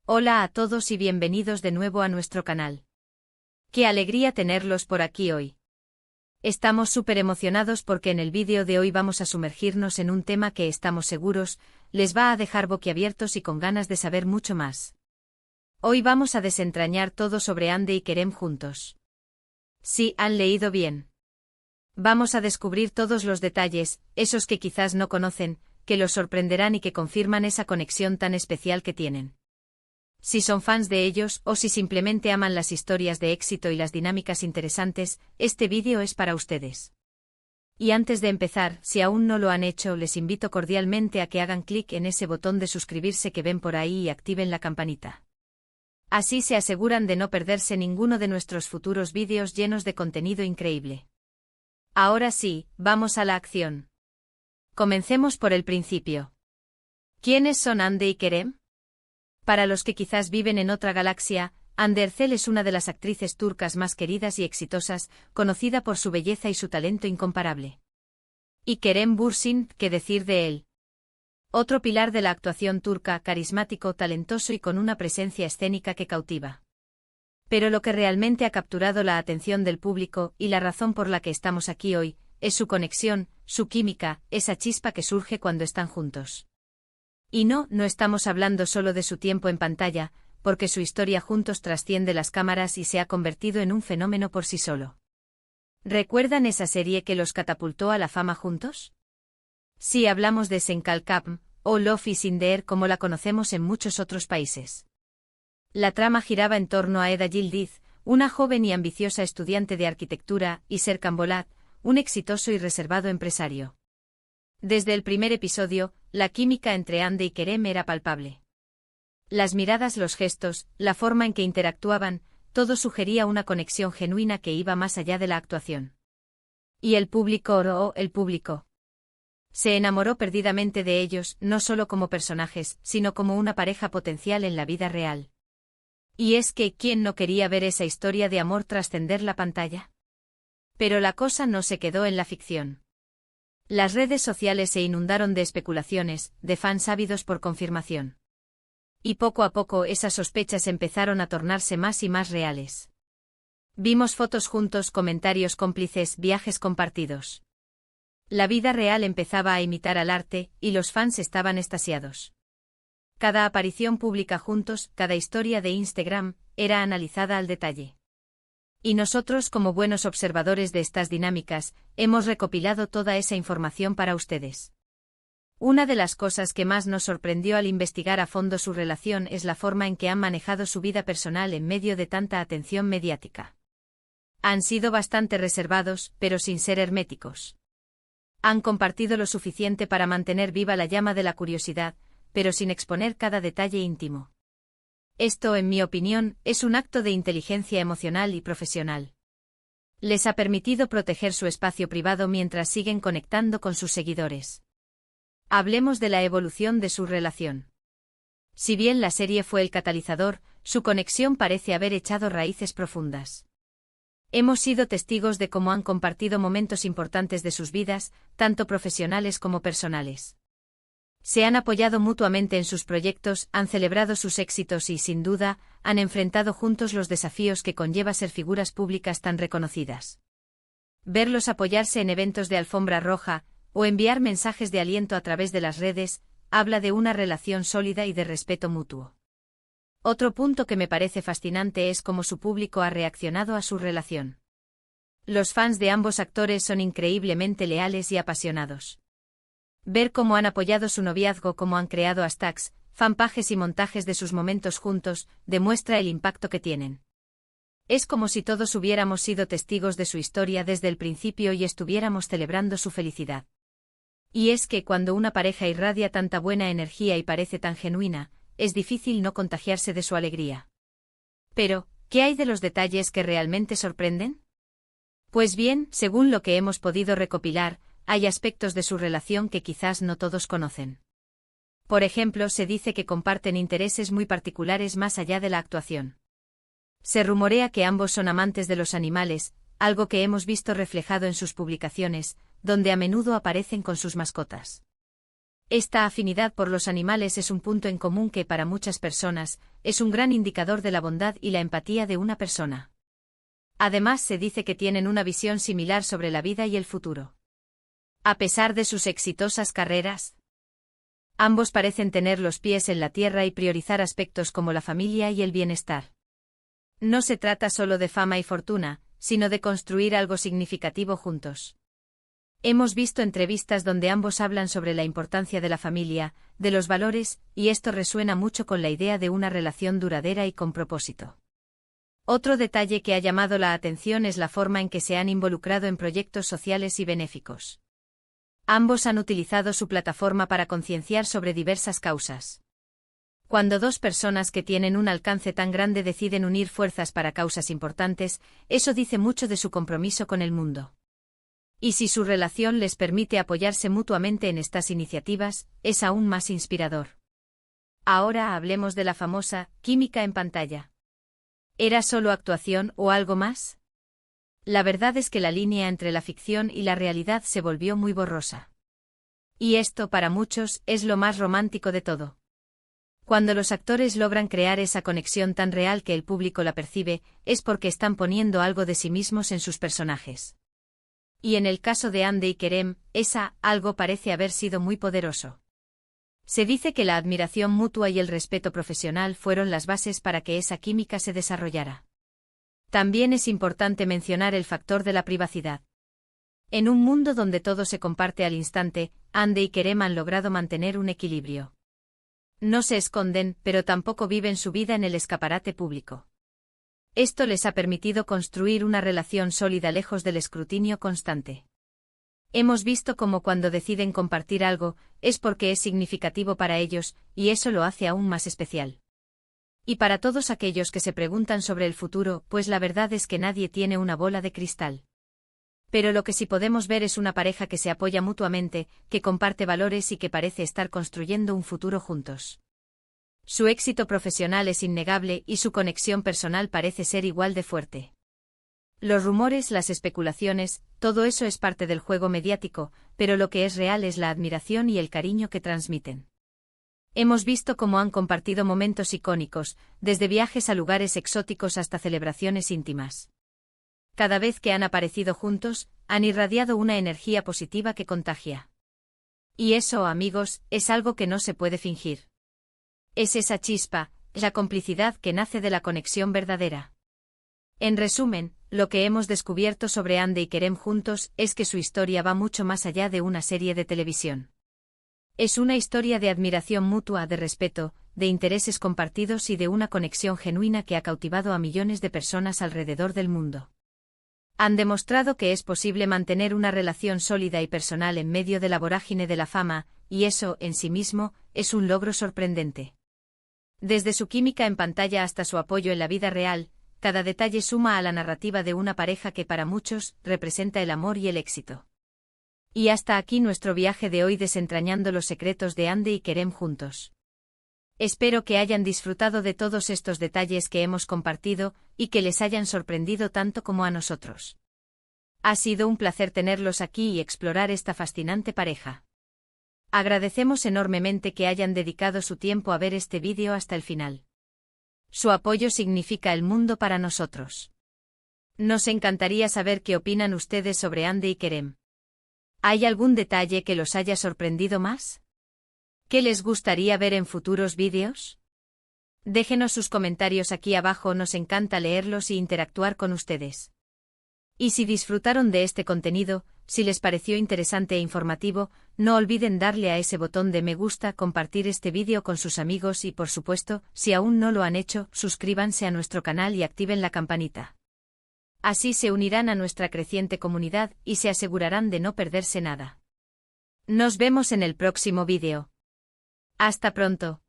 Hola a todos y bienvenidos de nuevo a nuestro canal. Qué alegría tenerlos por aquí hoy. Estamos súper emocionados porque en el vídeo de hoy vamos a sumergirnos en un tema que estamos seguros les va a dejar boquiabiertos y con ganas de saber mucho más. Hoy vamos a desentrañar todo sobre Hande y Kerem juntos. Sí, han leído bien. Vamos a descubrir todos los detalles, esos que quizás no conocen, que los sorprenderán y que confirman esa conexión tan especial que tienen. Si son fans de ellos o si simplemente aman las historias de éxito y las dinámicas interesantes, este vídeo es para ustedes. Y antes de empezar, si aún no lo han hecho, les invito cordialmente a que hagan clic en ese botón de suscribirse que ven por ahí y activen la campanita. Así se aseguran de no perderse ninguno de nuestros futuros vídeos llenos de contenido increíble. Ahora sí, vamos a la acción. Comencemos por el principio. ¿Quiénes son Hande y Kerem? Para los que quizás viven en otra galaxia, Hande Erçel es una de las actrices turcas más queridas y exitosas, conocida por su belleza y su talento incomparable. Y Kerem Bürsin, ¿qué decir de él? Otro pilar de la actuación turca, carismático, talentoso y con una presencia escénica que cautiva. Pero lo que realmente ha capturado la atención del público, y la razón por la que estamos aquí hoy, es su conexión, su química, esa chispa que surge cuando están juntos. Y no estamos hablando solo de su tiempo en pantalla, porque su historia juntos trasciende las cámaras y se ha convertido en un fenómeno por sí solo. ¿Recuerdan esa serie que los catapultó a la fama juntos? Sí, hablamos de Senkalkam, o Love is in the Air como la conocemos en muchos otros países. La trama giraba en torno a Eda Yildiz, una joven y ambiciosa estudiante de arquitectura, y Serkan Bolat, un exitoso y reservado empresario. Desde el primer episodio, la química entre Hande y Kerem era palpable. Las miradas, los gestos, la forma en que interactuaban, todo sugería una conexión genuina que iba más allá de la actuación. Y el público se enamoró perdidamente de ellos, no solo como personajes, sino como una pareja potencial en la vida real. Y es que, ¿quién no quería ver esa historia de amor trascender la pantalla? Pero la cosa no se quedó en la ficción. Las redes sociales se inundaron de especulaciones, de fans ávidos por confirmación. Y poco a poco esas sospechas empezaron a tornarse más y más reales. Vimos fotos juntos, comentarios cómplices, viajes compartidos. La vida real empezaba a imitar al arte, y los fans estaban extasiados. Cada aparición pública juntos, cada historia de Instagram, era analizada al detalle. Y nosotros, como buenos observadores de estas dinámicas, hemos recopilado toda esa información para ustedes. Una de las cosas que más nos sorprendió al investigar a fondo su relación es la forma en que han manejado su vida personal en medio de tanta atención mediática. Han sido bastante reservados, pero sin ser herméticos. Han compartido lo suficiente para mantener viva la llama de la curiosidad, pero sin exponer cada detalle íntimo. Esto, en mi opinión, es un acto de inteligencia emocional y profesional. Les ha permitido proteger su espacio privado mientras siguen conectando con sus seguidores. Hablemos de la evolución de su relación. Si bien la serie fue el catalizador, su conexión parece haber echado raíces profundas. Hemos sido testigos de cómo han compartido momentos importantes de sus vidas, tanto profesionales como personales. Se han apoyado mutuamente en sus proyectos, han celebrado sus éxitos y, sin duda, han enfrentado juntos los desafíos que conlleva ser figuras públicas tan reconocidas. Verlos apoyarse en eventos de alfombra roja, o enviar mensajes de aliento a través de las redes, habla de una relación sólida y de respeto mutuo. Otro punto que me parece fascinante es cómo su público ha reaccionado a su relación. Los fans de ambos actores son increíblemente leales y apasionados. Ver cómo han apoyado su noviazgo, cómo han creado hashtags, fanpages y montajes de sus momentos juntos, demuestra el impacto que tienen. Es como si todos hubiéramos sido testigos de su historia desde el principio y estuviéramos celebrando su felicidad. Y es que cuando una pareja irradia tanta buena energía y parece tan genuina, es difícil no contagiarse de su alegría. Pero, ¿qué hay de los detalles que realmente sorprenden? Pues bien, según lo que hemos podido recopilar, hay aspectos de su relación que quizás no todos conocen. Por ejemplo, se dice que comparten intereses muy particulares más allá de la actuación. Se rumorea que ambos son amantes de los animales, algo que hemos visto reflejado en sus publicaciones, donde a menudo aparecen con sus mascotas. Esta afinidad por los animales es un punto en común que para muchas personas es un gran indicador de la bondad y la empatía de una persona. Además, se dice que tienen una visión similar sobre la vida y el futuro. A pesar de sus exitosas carreras, ambos parecen tener los pies en la tierra y priorizar aspectos como la familia y el bienestar. No se trata solo de fama y fortuna, sino de construir algo significativo juntos. Hemos visto entrevistas donde ambos hablan sobre la importancia de la familia, de los valores, y esto resuena mucho con la idea de una relación duradera y con propósito. Otro detalle que ha llamado la atención es la forma en que se han involucrado en proyectos sociales y benéficos. Ambos han utilizado su plataforma para concienciar sobre diversas causas. Cuando dos personas que tienen un alcance tan grande deciden unir fuerzas para causas importantes, eso dice mucho de su compromiso con el mundo. Y si su relación les permite apoyarse mutuamente en estas iniciativas, es aún más inspirador. Ahora hablemos de la famosa química en pantalla. ¿Era solo actuación o algo más? La verdad es que la línea entre la ficción y la realidad se volvió muy borrosa. Y esto, para muchos, es lo más romántico de todo. Cuando los actores logran crear esa conexión tan real que el público la percibe, es porque están poniendo algo de sí mismos en sus personajes. Y en el caso de Hande y Kerem, algo parece haber sido muy poderoso. Se dice que la admiración mutua y el respeto profesional fueron las bases para que esa química se desarrollara. También es importante mencionar el factor de la privacidad. En un mundo donde todo se comparte al instante, Hande y Kerem han logrado mantener un equilibrio. No se esconden, pero tampoco viven su vida en el escaparate público. Esto les ha permitido construir una relación sólida lejos del escrutinio constante. Hemos visto cómo cuando deciden compartir algo, es porque es significativo para ellos, y eso lo hace aún más especial. Y para todos aquellos que se preguntan sobre el futuro, pues la verdad es que nadie tiene una bola de cristal. Pero lo que sí podemos ver es una pareja que se apoya mutuamente, que comparte valores y que parece estar construyendo un futuro juntos. Su éxito profesional es innegable y su conexión personal parece ser igual de fuerte. Los rumores, las especulaciones, todo eso es parte del juego mediático, pero lo que es real es la admiración y el cariño que transmiten. Hemos visto cómo han compartido momentos icónicos, desde viajes a lugares exóticos hasta celebraciones íntimas. Cada vez que han aparecido juntos, han irradiado una energía positiva que contagia. Y eso, amigos, es algo que no se puede fingir. Es esa chispa, la complicidad que nace de la conexión verdadera. En resumen, lo que hemos descubierto sobre Hande y Kerem juntos es que su historia va mucho más allá de una serie de televisión. Es una historia de admiración mutua, de respeto, de intereses compartidos y de una conexión genuina que ha cautivado a millones de personas alrededor del mundo. Han demostrado que es posible mantener una relación sólida y personal en medio de la vorágine de la fama, y eso, en sí mismo, es un logro sorprendente. Desde su química en pantalla hasta su apoyo en la vida real, cada detalle suma a la narrativa de una pareja que para muchos representa el amor y el éxito. Y hasta aquí nuestro viaje de hoy desentrañando los secretos de Hande y Kerem juntos. Espero que hayan disfrutado de todos estos detalles que hemos compartido y que les hayan sorprendido tanto como a nosotros. Ha sido un placer tenerlos aquí y explorar esta fascinante pareja. Agradecemos enormemente que hayan dedicado su tiempo a ver este vídeo hasta el final. Su apoyo significa el mundo para nosotros. Nos encantaría saber qué opinan ustedes sobre Hande y Kerem. ¿Hay algún detalle que los haya sorprendido más? ¿Qué les gustaría ver en futuros vídeos? Déjenos sus comentarios aquí abajo, nos encanta leerlos y interactuar con ustedes. Y si disfrutaron de este contenido, si les pareció interesante e informativo, no olviden darle a ese botón de me gusta, compartir este vídeo con sus amigos y por supuesto, si aún no lo han hecho, suscríbanse a nuestro canal y activen la campanita. Así se unirán a nuestra creciente comunidad y se asegurarán de no perderse nada. Nos vemos en el próximo vídeo. Hasta pronto.